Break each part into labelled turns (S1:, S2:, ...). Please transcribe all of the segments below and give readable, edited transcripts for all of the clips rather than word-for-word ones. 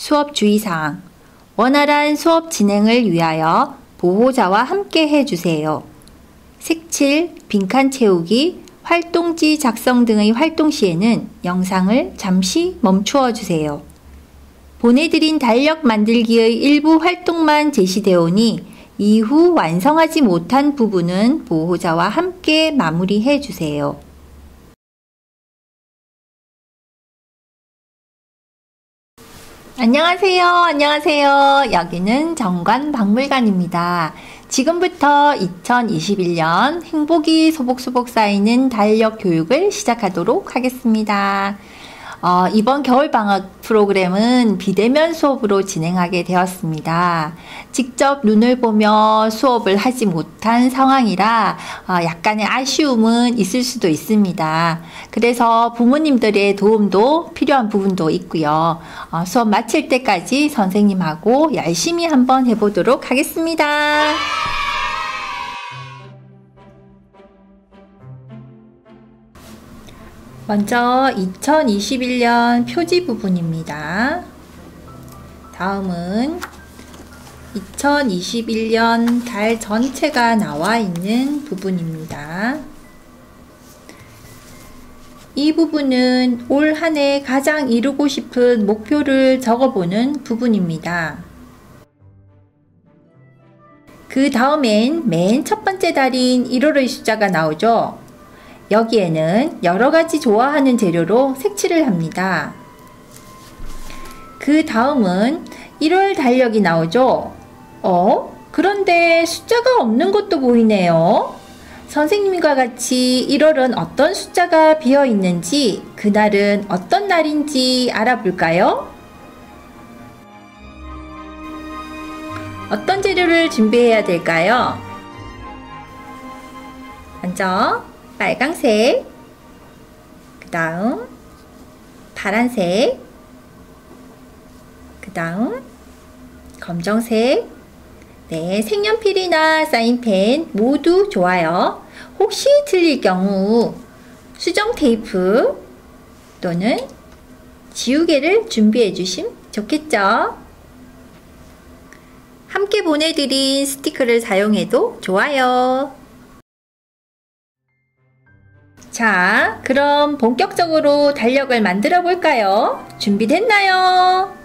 S1: 수업 주의사항. 원활한 수업 진행을 위하여 보호자와 함께 해주세요. 색칠, 빈칸 채우기, 활동지 작성 등의 활동 시에는 영상을 잠시 멈추어 주세요. 보내드린 달력 만들기의 일부 활동만 제시되어 오니 이후 완성하지 못한 부분은 보호자와 함께 마무리해 주세요. 안녕하세요. 여기는 정관박물관입니다. 지금부터 2021년 행복이 소복소복 쌓이는 달력 교육을 시작하도록 하겠습니다. 이번 겨울방학 프로그램은 비대면 수업으로 진행하게 되었습니다. 직접 눈을 보며 수업을 하지 못한 상황이라 약간의 아쉬움은 있을 수도 있습니다. 그래서 부모님들의 도움도 필요한 부분도 있고요. 수업 마칠 때까지 선생님하고 열심히 한번 해보도록 하겠습니다. 먼저 2021년 표지 부분입니다. 다음은 2021년 달 전체가 나와 있는 부분입니다. 이 부분은 올 한 해 가장 이루고 싶은 목표를 적어보는 부분입니다. 그 다음엔 맨 첫 번째 달인 1월의 숫자가 나오죠. 여기에는 여러가지 좋아하는 재료로 색칠을 합니다. 그 다음은 1월 달력이 나오죠. 그런데 숫자가 없는 것도 보이네요. 선생님과 같이 1월은 어떤 숫자가 비어 있는지, 그날은 어떤 날인지 알아볼까요? 어떤 재료를 준비해야 될까요? 먼저 빨강색, 그 다음 파란색, 그 다음 검정색. 네, 색연필이나 사인펜 모두 좋아요. 혹시 틀릴 경우 수정 테이프 또는 지우개를 준비해 주시면 좋겠죠. 함께 보내드린 스티커를 사용해도 좋아요. 자, 그럼 본격적으로 달력을 만들어 볼까요? 준비됐나요?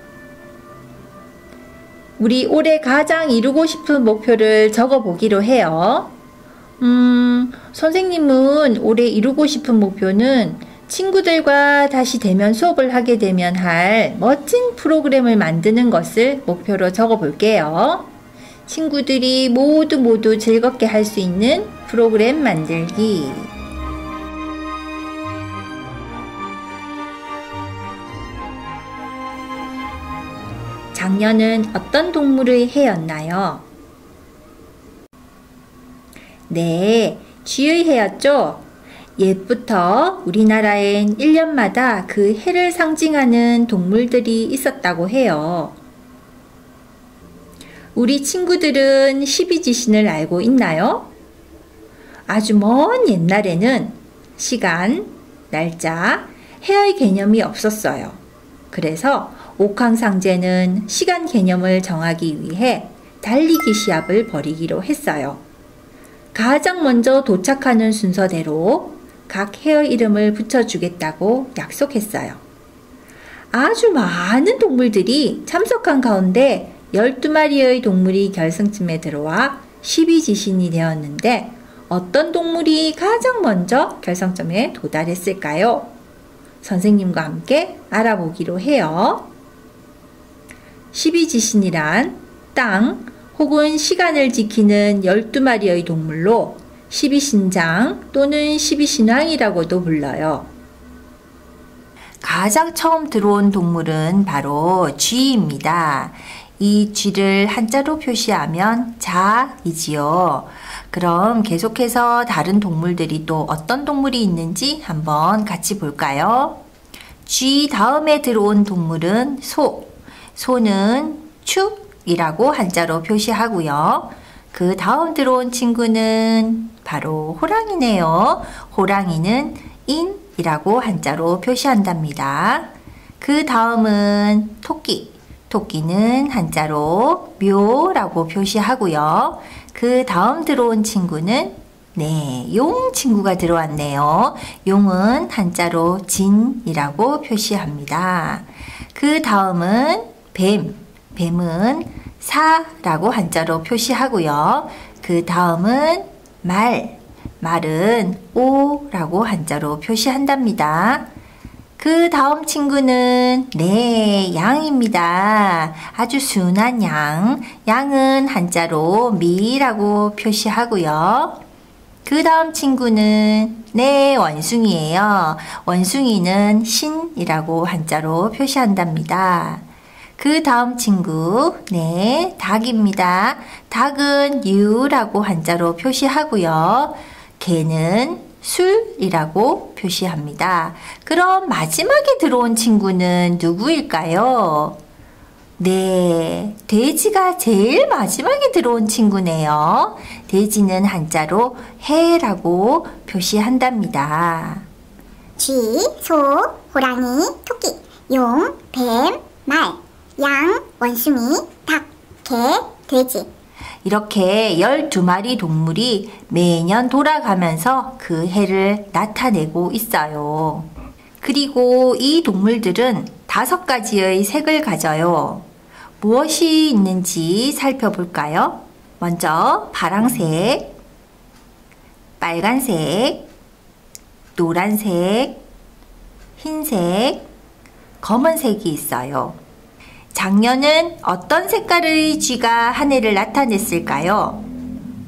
S1: 우리 올해 가장 이루고 싶은 목표를 적어 보기로 해요. 선생님은 올해 이루고 싶은 목표는 친구들과 다시 대면 수업을 하게 되면 할 멋진 프로그램을 만드는 것을 목표로 적어 볼게요. 친구들이 모두 즐겁게 할 수 있는 프로그램 만들기. 작년은 어떤 동물의 해였나요? 네, 쥐의 해였죠? 옛부터 우리나라엔 1년마다 그 해를 상징하는 동물들이 있었다고 해요. 우리 친구들은 12지신을 알고 있나요? 아주 먼 옛날에는 시간, 날짜, 해의 개념이 없었어요. 그래서 옥황상제는 시간 개념을 정하기 위해 달리기 시합을 벌이기로 했어요. 가장 먼저 도착하는 순서대로 각 해의 이름을 붙여주겠다고 약속했어요. 아주 많은 동물들이 참석한 가운데 12마리의 동물이 결승점에 들어와 12지신이 되었는데 어떤 동물이 가장 먼저 결승점에 도달했을까요? 선생님과 함께 알아보기로 해요. 12지신이란 땅 혹은 시간을 지키는 12마리의 동물로 12신장 또는 12신왕이라고도 불러요. 가장 처음 들어온 동물은 바로 쥐입니다. 이 쥐를 한자로 표시하면 자이지요. 그럼 계속해서 다른 동물들이 또 어떤 동물이 있는지 한번 같이 볼까요? 쥐 다음에 들어온 동물은 소. 소는 축이라고 한자로 표시하고요. 그 다음 들어온 친구는 바로 호랑이네요. 호랑이는 인이라고 한자로 표시한답니다. 그 다음은 토끼. 토끼는 한자로 묘라고 표시하고요. 그 다음 들어온 친구는 용 친구가 들어왔네요. 용은 한자로 진이라고 표시합니다. 그 다음은 뱀은 사라고 한자로 표시하고요. 그 다음은 말은 오라고 한자로 표시한답니다. 그 다음 친구는 양입니다. 아주 순한 양은 한자로 미라고 표시하고요. 그 다음 친구는 원숭이에요. 원숭이는 신이라고 한자로 표시한답니다. 그 다음 친구 닭입니다. 닭은 유라고 한자로 표시하고요. 개는 술이라고 표시합니다. 그럼 마지막에 들어온 친구는 누구일까요? 돼지가 제일 마지막에 들어온 친구네요. 돼지는 한자로 해라고 표시한답니다.
S2: 쥐, 소, 호랑이, 토끼, 용, 뱀, 말, 양, 원숭이, 닭, 개, 돼지.
S1: 이렇게 12마리 동물이 매년 돌아가면서 그 해를 나타내고 있어요. 그리고 이 동물들은 5가지의 색을 가져요. 무엇이 있는지 살펴볼까요? 먼저 파랑색, 빨간색, 노란색, 흰색, 검은색이 있어요. 작년은 어떤 색깔의 쥐가 한 해를 나타냈을까요?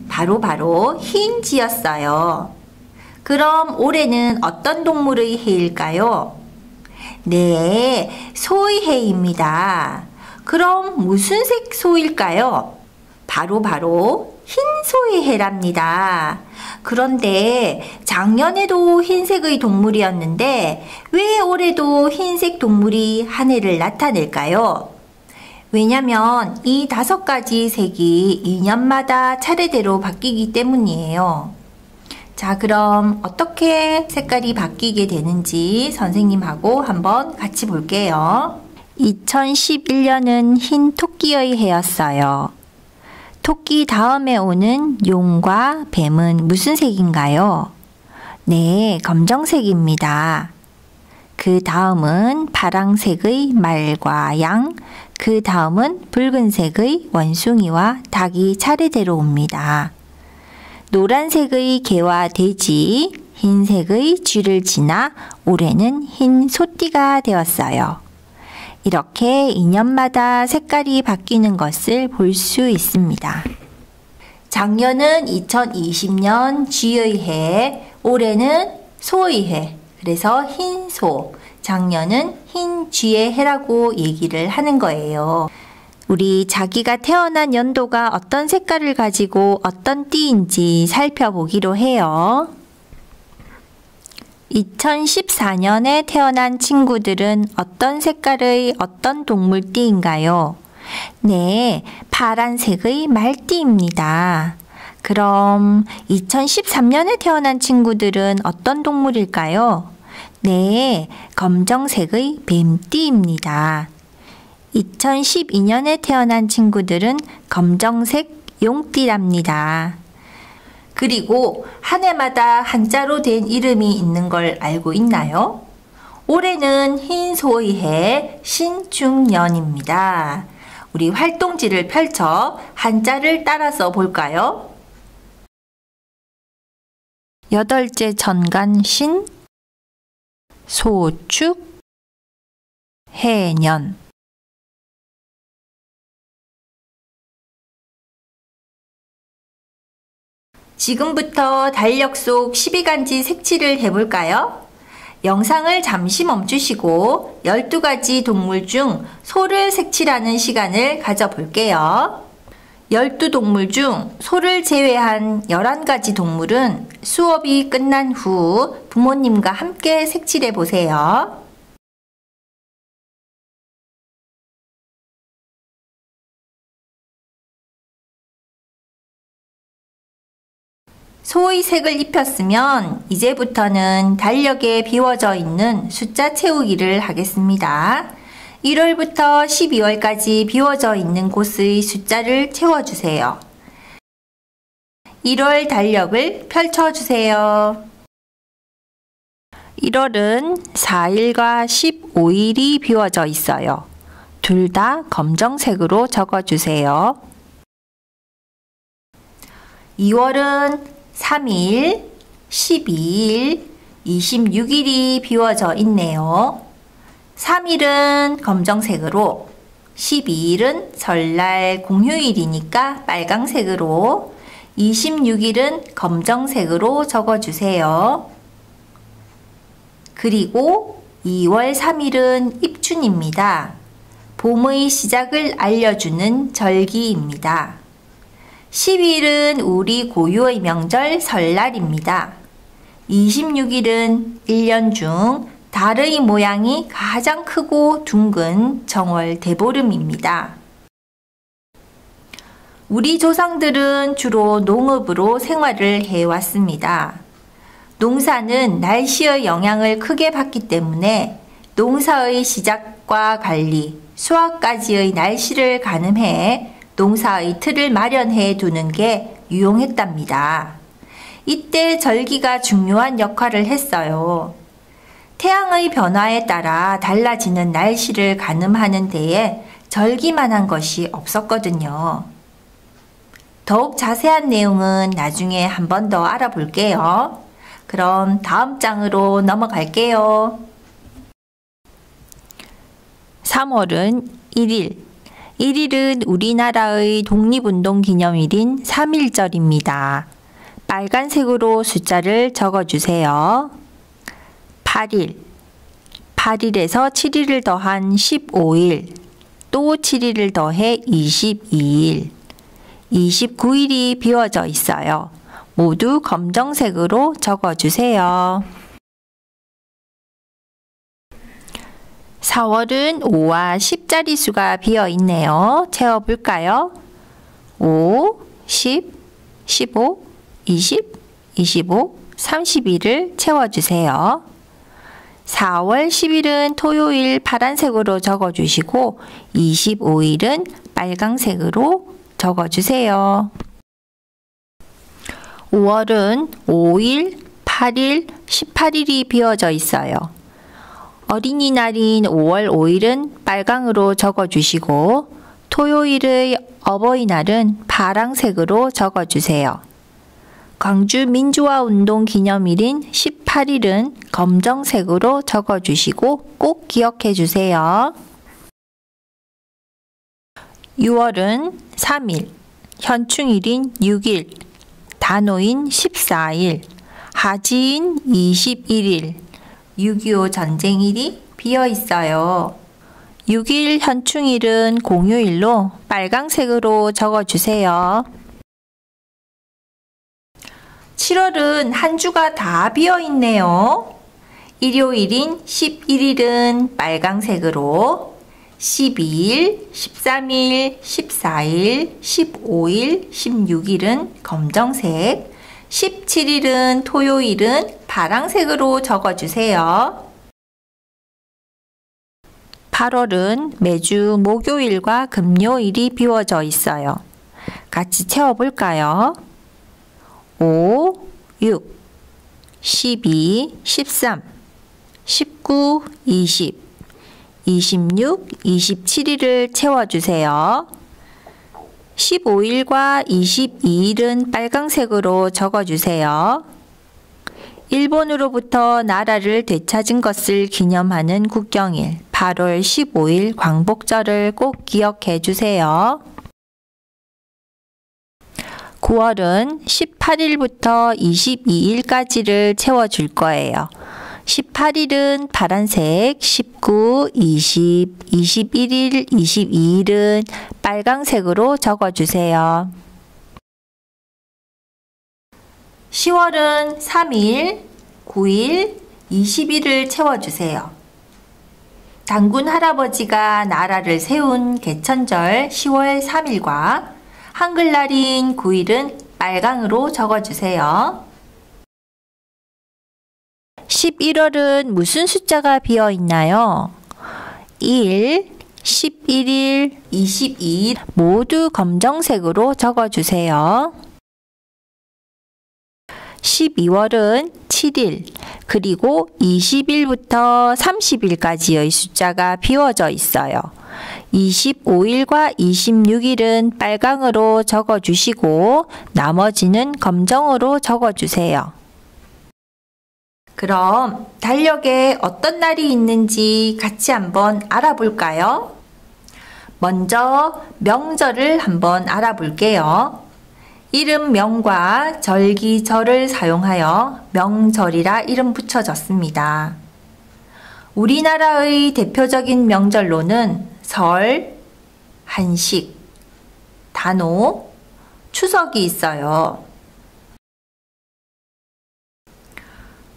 S1: 바로 흰 쥐였어요. 그럼 올해는 어떤 동물의 해일까요? 소의 해입니다. 그럼 무슨 색 소일까요? 바로 흰 소의 해랍니다. 그런데 작년에도 흰색의 동물이었는데 왜 올해도 흰색 동물이 한 해를 나타낼까요? 왜냐면 이 5가지 색이 2년마다 차례대로 바뀌기 때문이에요. 자, 그럼 어떻게 색깔이 바뀌게 되는지 선생님하고 한번 같이 볼게요. 2011년은 흰 토끼의 해였어요. 토끼 다음에 오는 용과 뱀은 무슨 색인가요? 검정색입니다. 그 다음은 파랑색의 말과 양, 그 다음은 붉은색의 원숭이와 닭이 차례대로 옵니다. 노란색의 개와 돼지, 흰색의 쥐를 지나 올해는 흰 소띠가 되었어요. 이렇게 2년마다 색깔이 바뀌는 것을 볼 수 있습니다. 작년은 2020년 쥐의 해, 올해는 소의 해, 그래서 흰소, 작년은 흰 쥐의 해라고 얘기를 하는 거예요. 우리 자기가 태어난 연도가 어떤 색깔을 가지고 어떤 띠인지 살펴보기로 해요. 2014년에 태어난 친구들은 어떤 색깔의 어떤 동물띠인가요? 파란색의 말띠입니다. 그럼 2013년에 태어난 친구들은 어떤 동물일까요? 검정색의 뱀띠입니다. 2012년에 태어난 친구들은 검정색 용띠랍니다. 그리고 한 해마다 한자로 된 이름이 있는 걸 알고 있나요? 올해는 흰소의 해 신중년입니다. 우리 활동지를 펼쳐 한자를 따라서 볼까요? 8째 천간 신, 소축, 해년. 지금부터 달력 속 12간지 색칠을 해볼까요? 영상을 잠시 멈추시고 12가지 동물 중 소를 색칠하는 시간을 가져볼게요. 12동물 중 소를 제외한 11가지 동물은 수업이 끝난 후 부모님과 함께 색칠해 보세요. 소의 색을 입혔으면 이제부터는 달력에 비워져 있는 숫자 채우기를 하겠습니다. 1월부터 12월까지 비워져 있는 곳의 숫자를 채워주세요. 1월 달력을 펼쳐주세요. 1월은 4일과 15일이 비워져 있어요. 둘 다 검정색으로 적어주세요. 2월은 3일, 12일, 26일이 비워져 있네요. 3일은 검정색으로, 12일은 설날 공휴일이니까 빨강색으로, 26일은 검정색으로 적어주세요. 그리고 2월 3일은 입춘입니다. 봄의 시작을 알려주는 절기입니다. 12일은 우리 고유의 명절 설날입니다. 26일은 1년 중 달의 모양이 가장 크고 둥근 정월 대보름입니다. 우리 조상들은 주로 농업으로 생활을 해왔습니다. 농사는 날씨의 영향을 크게 받기 때문에 농사의 시작과 관리, 수확까지의 날씨를 가늠해 농사의 틀을 마련해 두는 게 유용했답니다. 이때 절기가 중요한 역할을 했어요. 태양의 변화에 따라 달라지는 날씨를 가늠하는 데에 절기만한 것이 없었거든요. 더욱 자세한 내용은 나중에 한 번 더 알아볼게요. 그럼 다음 장으로 넘어갈게요. 3월은 1일. 1일은 우리나라의 독립운동 기념일인 3.1절입니다. 빨간색으로 숫자를 적어주세요. 8일. 8일에서 7일을 더한 15일. 또 7일을 더해 22일. 29일이 비워져 있어요. 모두 검정색으로 적어주세요. 4월은 5와 10자리 수가 비어 있네요. 채워볼까요? 5, 10, 15, 20, 25, 31을 채워주세요. 4월 10일은 토요일 파란색으로 적어주시고 25일은 빨강색으로 적어주세요. 5월은 5일, 8일, 18일이 비어져 있어요. 어린이날인 5월 5일은 빨강으로 적어주시고 토요일의 어버이날은 파란색으로 적어주세요. 광주 민주화운동 기념일인 18일은 검정색으로 적어주시고 꼭 기억해 주세요. 6월은 3일, 현충일인 6일, 단오인 14일, 하지인 21일, 6.25 전쟁일이 비어 있어요. 6일 현충일은 공휴일로 빨강색으로 적어주세요. 7월은 한 주가 다 비어 있네요. 일요일인 11일은 빨강색으로, 12일, 13일, 14일, 15일, 16일은 검정색, 17일은 토요일은 파란색으로 적어주세요. 8월은 매주 목요일과 금요일이 비워져 있어요. 같이 채워볼까요? 5, 6, 12, 13, 19, 20, 26, 27일을 채워주세요. 15일과 22일은 빨강색으로 적어주세요. 일본으로부터 나라를 되찾은 것을 기념하는 국경일 8월 15일 광복절을 꼭 기억해 주세요. 9월은 18일부터 22일까지를 채워줄 거예요. 18일은 파란색, 19, 20, 21일, 22일은 빨강색으로 적어주세요. 10월은 3일, 9일, 20일을 채워주세요. 단군 할아버지가 나라를 세운 개천절 10월 3일과 한글날인 9일은 빨강으로 적어주세요. 11월은 무슨 숫자가 비어 있나요? 1, 11일, 22일 모두 검정색으로 적어주세요. 12월은 7일, 그리고 20일부터 30일까지의 숫자가 비워져 있어요. 25일과 26일은 빨강으로 적어주시고 나머지는 검정으로 적어주세요. 그럼 달력에 어떤 날이 있는지 같이 한번 알아볼까요? 먼저 명절을 한번 알아볼게요. 이름 명과 절기절을 사용하여 명절이라 이름 붙여졌습니다. 우리나라의 대표적인 명절로는 설, 한식, 단오, 추석이 있어요.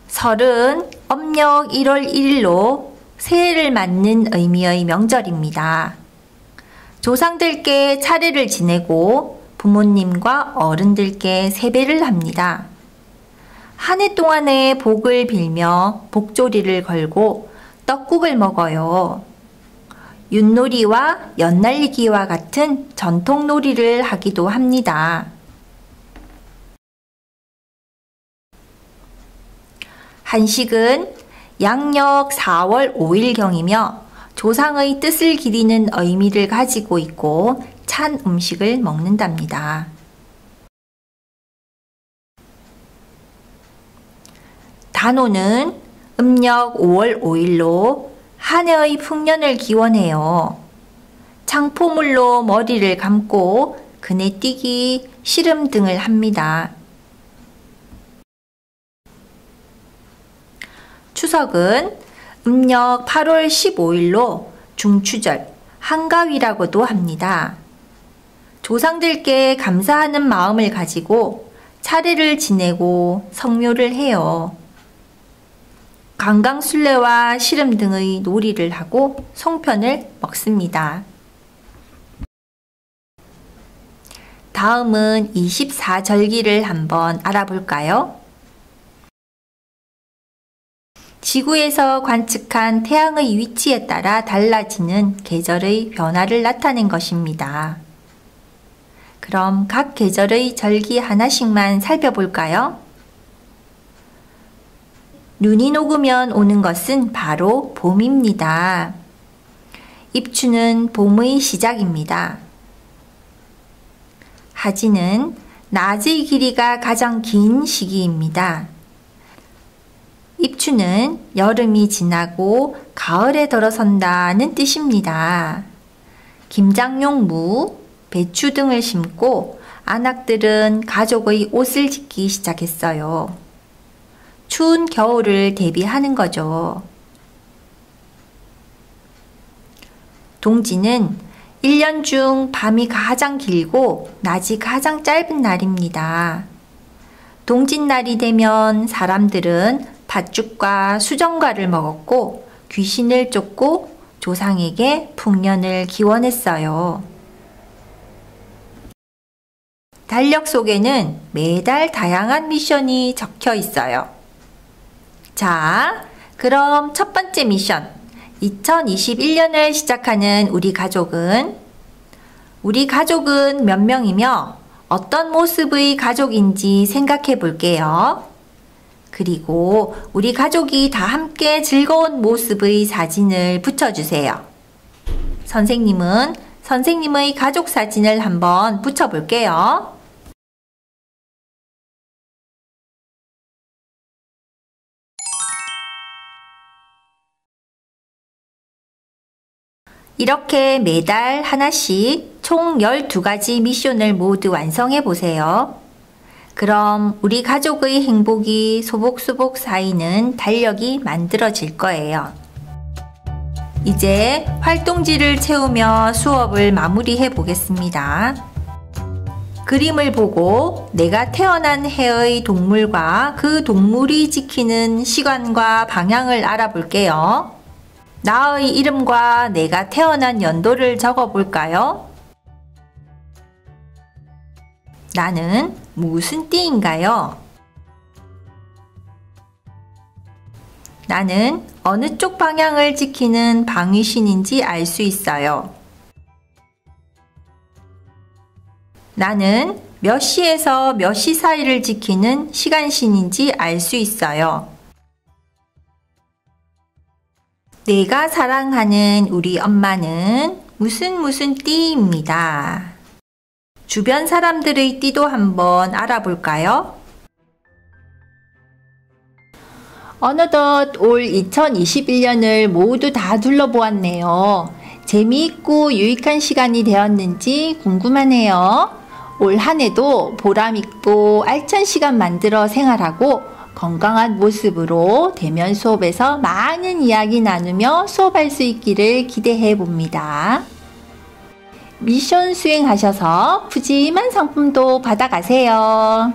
S1: 설은 âm 력 1월 1일로 새해를 맞는 의미의 명절입니다. 조상들께 차례를 지내고 부모님과 어른들께 세배를 합니다. 한 해 동안의 복을 빌며 복조리를 걸고 떡국을 먹어요. 윷놀이와 연날리기와 같은 전통놀이를 하기도 합니다. 한식은 양력 4월 5일경이며 조상의 뜻을 기리는 의미를 가지고 있고 찬 음식을 먹는답니다. 단오는 음력 5월 5일로 한 해의 풍년을 기원해요. 창포물로 머리를 감고 그네뛰기, 씨름 등을 합니다. 추석은 음력 8월 15일로 중추절, 한가위라고도 합니다. 조상들께 감사하는 마음을 가지고 차례를 지내고 성묘를 해요. 강강술래와 씨름 등의 놀이를 하고 송편을 먹습니다. 다음은 24절기를 한번 알아볼까요? 지구에서 관측한 태양의 위치에 따라 달라지는 계절의 변화를 나타낸 것입니다. 그럼 각 계절의 절기 하나씩만 살펴볼까요? 눈이 녹으면 오는 것은 바로 봄입니다. 입추는 봄의 시작입니다. 하지는 낮의 길이가 가장 긴 시기입니다. 입추는 여름이 지나고 가을에 들어선다는 뜻입니다. 김장용 무, 배추 등을 심고 안악들은 가족의 옷을 짓기 시작했어요. 추운 겨울을 대비하는 거죠. 동지는 1년 중 밤이 가장 길고 낮이 가장 짧은 날입니다. 동짓날이 되면 사람들은 팥죽과 수정과를 먹었고 귀신을 쫓고 조상에게 풍년을 기원했어요. 달력 속에는 매달 다양한 미션이 적혀 있어요. 자, 그럼 첫 번째 미션, 2021년을 시작하는 우리 가족은 몇 명이며 어떤 모습의 가족인지 생각해 볼게요. 그리고 우리 가족이 다 함께 즐거운 모습의 사진을 붙여주세요. 선생님은 선생님의 가족 사진을 한번 붙여볼게요. 이렇게 매달 하나씩 총 12가지 미션을 모두 완성해 보세요. 그럼 우리 가족의 행복이 소복소복 쌓이는 달력이 만들어질 거예요. 이제 활동지를 채우며 수업을 마무리해 보겠습니다. 그림을 보고 내가 태어난 해의 동물과 그 동물이 지키는 시간과 방향을 알아볼게요. 나의 이름과 내가 태어난 연도를 적어볼까요? 나는 무슨 띠인가요? 나는 어느 쪽 방향을 지키는 방위신인지 알 수 있어요. 나는 몇 시에서 몇 시 사이를 지키는 시간신인지 알 수 있어요. 내가 사랑하는 우리 엄마는 무슨 띠입니다. 주변 사람들의 띠도 한번 알아볼까요? 어느덧 올 2021년을 모두 다 둘러보았네요. 재미있고 유익한 시간이 되었는지 궁금하네요. 올 한 해도 보람있고 알찬 시간 만들어 생활하고 건강한 모습으로 대면 수업에서 많은 이야기 나누며 수업할 수 있기를 기대해 봅니다. 미션 수행하셔서 푸짐한 상품도 받아가세요.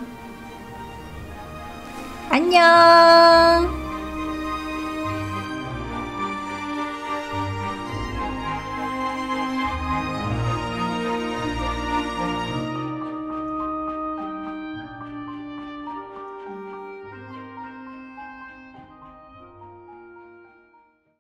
S1: 안녕!